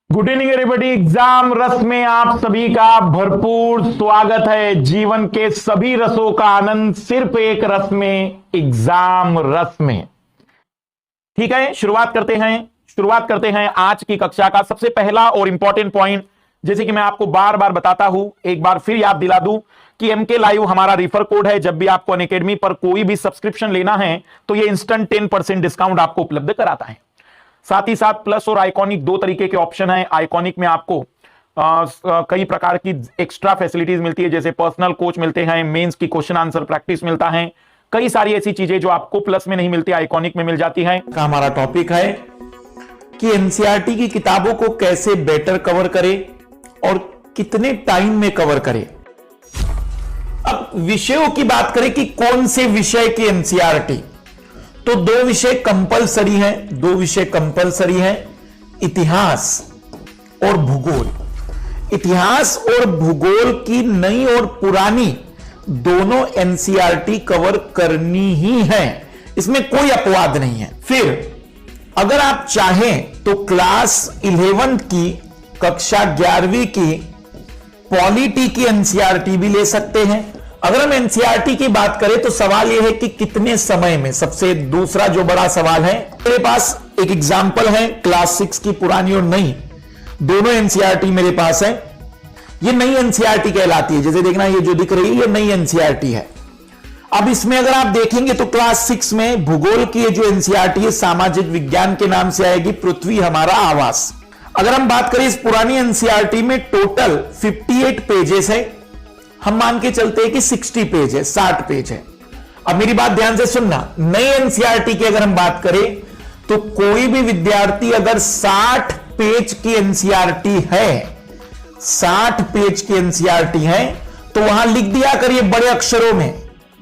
Good evening everybody. Exam रस में आप सभी का भरपूर स्वागत है। जीवन के सभी रसों का आनंद सिर्फ एक रस में, एग्जाम रस में। ठीक है, शुरुआत करते हैं आज की कक्षा का सबसे पहला और इंपॉर्टेंट पॉइंट। जैसे कि मैं आपको बार बार बताता हूं, एक बार फिर याद दिला दूं कि एमके लाइव हमारा रेफर कोड है। जब भी आपको अनअकैडमी पर कोई भी सब्सक्रिप्शन लेना है तो ये इंस्टेंट 10% डिस्काउंट आपको उपलब्ध कराता है। साथ ही साथ प्लस और आइकॉनिक दो तरीके के ऑप्शन हैं। आइकॉनिक में आपको कई प्रकार की एक्स्ट्रा फैसिलिटीज मिलती है, जैसे पर्सनल कोच मिलते हैं, मेंस की क्वेश्चन आंसर प्रैक्टिस मिलता है, कई सारी ऐसी चीजें जो आपको प्लस में नहीं मिलती आइकॉनिक में मिल जाती है। हमारा टॉपिक है कि एनसीईआरटी की किताबों को कैसे बेटर कवर करें और कितने टाइम में कवर करें। अब विषयों की बात करें कि कौन से विषय की एनसीईआरटी, तो दो विषय कंपलसरी हैं, इतिहास और भूगोल। इतिहास और भूगोल की नई और पुरानी दोनों एनसीईआरटी कवर करनी ही है, इसमें कोई अपवाद नहीं है। फिर अगर आप चाहें तो क्लास 11 की, कक्षा 11वीं की पॉलिटी की एनसीईआरटी भी ले सकते हैं। अगर हम एनसीईआरटी की बात करें तो सवाल यह है कि कितने समय में, सबसे दूसरा जो बड़ा सवाल है। मेरे पास एक एग्जाम्पल है क्लास 6 की पुरानी और नई, दोनों एनसीईआरटी मेरे पास है। ये नई एनसीईआरटी कहलाती है, जैसे देखना ये जो दिख रही है ये नई एनसीईआरटी है। अब इसमें अगर आप देखेंगे तो क्लास 6 में भूगोल की जो एनसीईआरटी है सामाजिक विज्ञान के नाम से आएगी, पृथ्वी हमारा आवास। अगर हम बात करें इस पुरानी एनसीईआरटी में टोटल 58 पेजेस है, हम मान के चलते हैं कि 60 पेज है, 60 पेज है। अब मेरी बात ध्यान से सुनना, नई एनसीईआरटी की अगर हम बात करें तो कोई भी विद्यार्थी अगर 60 पेज की एनसीईआरटी है, 60 पेज की एनसीईआरटी है, तो वहां लिख दिया करिए बड़े अक्षरों में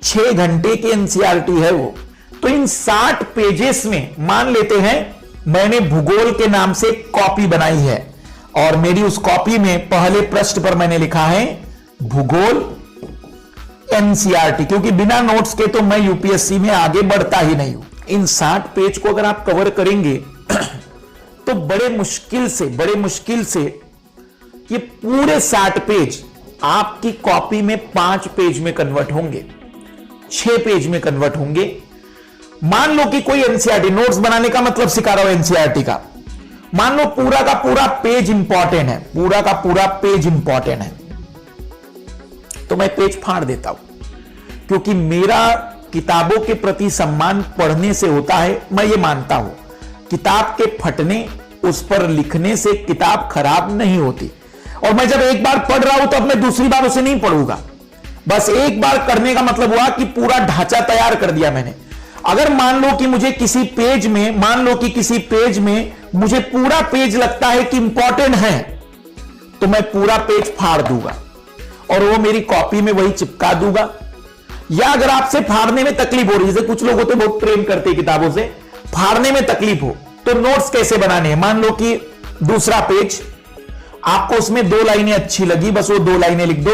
6 घंटे की एनसीईआरटी है वो। तो इन 60 पेजेस में मान लेते हैं मैंने भूगोल के नाम से कॉपी बनाई है और मेरी उस कॉपी में पहले पृष्ठ पर मैंने लिखा है भूगोल एनसीईआरटी, क्योंकि बिना नोट्स के तो मैं यूपीएससी में आगे बढ़ता ही नहीं हूं। इन 60 पेज को अगर आप कवर करेंगे तो बड़े मुश्किल से ये पूरे 60 पेज आपकी कॉपी में 5 पेज में कन्वर्ट होंगे, 6 पेज में कन्वर्ट होंगे। मान लो कि कोई एनसीईआरटी, नोट्स बनाने का मतलब सिखा रहा हूं एनसीईआरटी का, मान लो पूरा का पूरा पेज इंपॉर्टेंट है, पूरा का पूरा पेज इंपॉर्टेंट है, तो मैं पेज फाड़ देता हूं, क्योंकि मेरा किताबों के प्रति सम्मान पढ़ने से होता है। मैं ये मानता हूं किताब के फटने, उस पर लिखने से किताब खराब नहीं होती। और मैं जब एक बार पढ़ रहा हूं तो अब मैं दूसरी बार उसे नहीं पढ़ूंगा। बस एक बार करने का मतलब हुआ कि पूरा ढांचा तैयार कर दिया मैंने। अगर मान लो कि मुझे किसी पेज में मुझे पूरा पेज लगता है कि इंपॉर्टेंट है, तो मैं पूरा पेज फाड़ दूंगा और वो मेरी कॉपी में वही चिपका दूंगा। या अगर आपसे फाड़ने में तकलीफ हो रही है, जैसे कुछ लोग होते बहुत प्रेम करते हैं किताबों से, फाड़ने में तकलीफ हो तो नोट्स कैसे बनाने हैं। मान लो कि दूसरा पेज आपको उसमें 2 लाइनें अच्छी लगी, बस वो 2 लाइनें लिख दो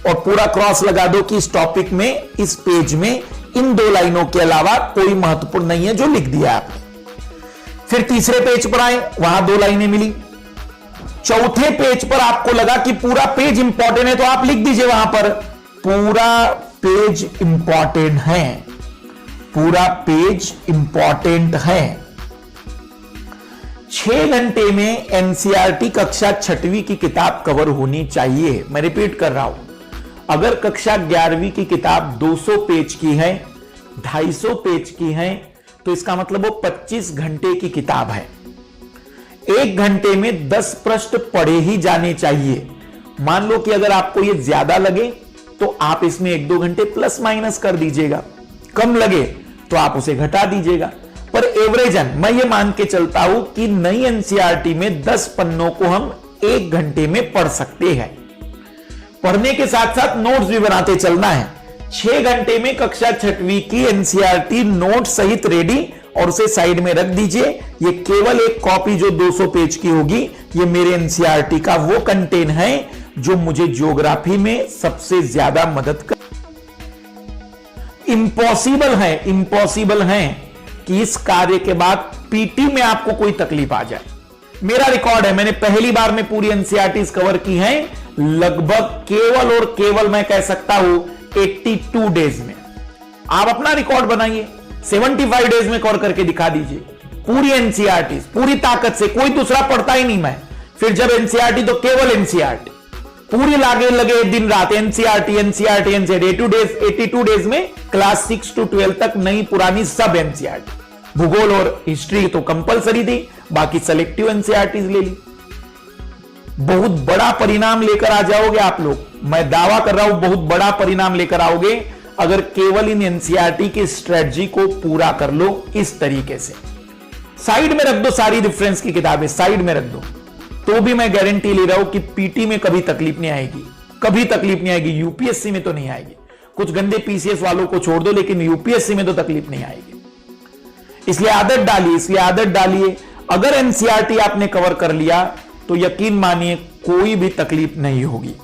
और पूरा क्रॉस लगा दो कि इस टॉपिक में, इस पेज में इन 2 लाइनों के अलावा कोई महत्वपूर्ण नहीं है जो लिख दिया आपने। फिर तीसरे पेज पर आए, वहां 2 लाइनें मिली। चौथे पेज पर आपको लगा कि पूरा पेज इंपॉर्टेंट है, तो आप लिख दीजिए वहां पर पूरा पेज इंपॉर्टेंट है, पूरा पेज इंपॉर्टेंट है। 6 घंटे में एनसीईआरटी कक्षा 6वीं की किताब कवर होनी चाहिए। मैं रिपीट कर रहा हूं, अगर कक्षा 11वीं की किताब 200 पेज की है, 250 पेज की है, तो इसका मतलब वो 25 घंटे की किताब है। 1 घंटे में 10 प्रश्न पढ़े ही जाने चाहिए। मान लो कि अगर आपको ये ज्यादा लगे तो आप इसमें 1-2 घंटे प्लस माइनस कर दीजिएगा, कम लगे तो आप उसे घटा दीजिएगा। पर एवरेजन मैं ये मान के चलता हूं कि नई एनसीईआरटी में 10 पन्नों को हम 1 घंटे में पढ़ सकते हैं। पढ़ने के साथ साथ नोट्स भी बनाते चलना है। 6 घंटे में कक्षा 6वीं की एनसीईआरटी नोट सहित रेडी और उसे साइड में रख दीजिए। ये केवल एक कॉपी जो 200 पेज की होगी, ये मेरे एनसीईआरटी का वो कंटेंट है जो मुझे ज्योग्राफी में सबसे ज्यादा मदद कर। इम्पॉसिबल है कि इस कार्य के बाद पीटी में आपको कोई तकलीफ आ जाए। मेरा रिकॉर्ड है, मैंने पहली बार में पूरी एनसीईआरटी कवर की हैं लगभग केवल और केवल मैं कह सकता हूं 82 डेज में। आप अपना रिकॉर्ड बनाइए, 75 डेज में कवर करके दिखा दीजिए पूरी एनसीईआरटी पूरी ताकत से। कोई दूसरा पढ़ता ही नहीं मैं, फिर जब एनसीईआरटी तो केवल एनसीईआरटी पूरी लगे दिन रात एनसीईआरटी 82 डेज में क्लास 6 to 12 तक नई पुरानी सब एनसीईआरटी। भूगोल और हिस्ट्री तो कंपलसरी थी, बाकी सेलेक्टिव एनसीईआरटी ले ली। बहुत बड़ा परिणाम लेकर आ जाओगे आप लोग, मैं दावा कर रहा हूं बहुत बड़ा परिणाम लेकर आओगे अगर केवल इन एनसीईआरटी की स्ट्रेटजी को पूरा कर लो इस तरीके से। साइड में रख दो सारी रेफरेंस की किताबें, साइड में रख दो, तो भी मैं गारंटी ले रहा हूं कि पीटी में कभी तकलीफ नहीं आएगी, कभी तकलीफ नहीं आएगी। यूपीएससी में तो नहीं आएगी, कुछ गंदे पीसीएस वालों को छोड़ दो, लेकिन यूपीएससी में तो तकलीफ नहीं आएगी। इसलिए आदत डालिए। अगर एनसीईआरटी आपने कवर कर लिया तो यकीन मानिए कोई भी तकलीफ नहीं होगी।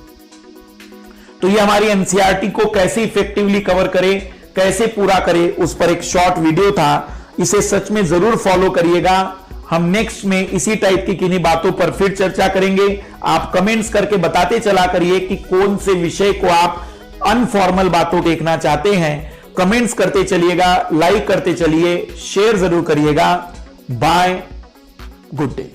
तो ये हमारी एनसीईआरटी को कैसे इफेक्टिवली कवर करें, कैसे पूरा करें, उस पर एक शॉर्ट वीडियो था। इसे सच में जरूर फॉलो करिएगा। हम नेक्स्ट में इसी टाइप की किन्हीं बातों पर फिर चर्चा करेंगे। आप कमेंट्स करके बताते चला करिए कि कौन से विषय को आप अनफॉर्मल बातों देखना चाहते हैं। कमेंट्स करते चलिएगा, लाइक करते चलिए, शेयर जरूर करिएगा। Bye, good day.